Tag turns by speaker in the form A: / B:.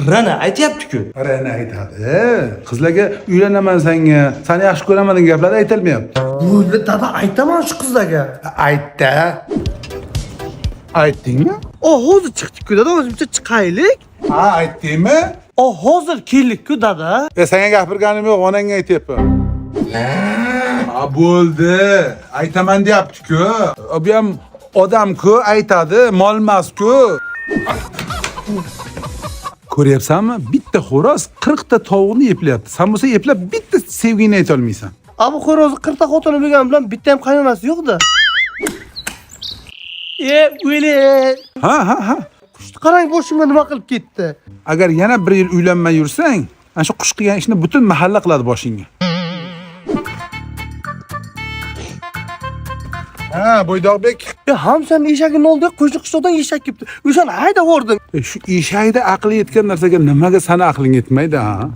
A: Rana aytayapti-ku.
B: Rana aytadi. Qizlarga uylanaman senga, seni yaxshi ko'raman degan gaplar aytilmayapti.
C: Bo'ldi, dada aytaman shu qizlarga.
B: Aytdi. Aytdingmi?
C: Hozir chiqdik-ku dada, o'zimcha chiqaylik.
B: Ha, aytdingmi?
C: Hozir keldik-ku dada.
B: Senga gapirganim yo'q, onangga aytyapman. Ha, bo'ldi. Aytaman deyapti-ku. Bu ham odam-ku, aytadi, mol emas-ku. Ko'ryapsanmi? Bitta xo'roz 40 ta tovuqni eplayapti. Sen bo'lsa eplab bitta sevgini ayta olmaysan.
C: Abu xo'rozni 40 ta xotini bo'lgani bilan bitta ham qaynonasi yo'q-da. O'yli.
B: Ha.
C: Qushni qarang, boshimga nima qilib ketdi.
B: Agar yana bir yil uylanmay yursang, ana shu qush qilgan ishni butun mahalla qiladi boshingga. Ha, Bo'ydoqbek.
C: Hamsan eshagini oldi, qo'shni qishloqdan eshak kelibdi. O'shani haydab yubordim.
B: Shu eshakda aqli yetgan narsaga nimaga sana aqling yetmaydi, ha?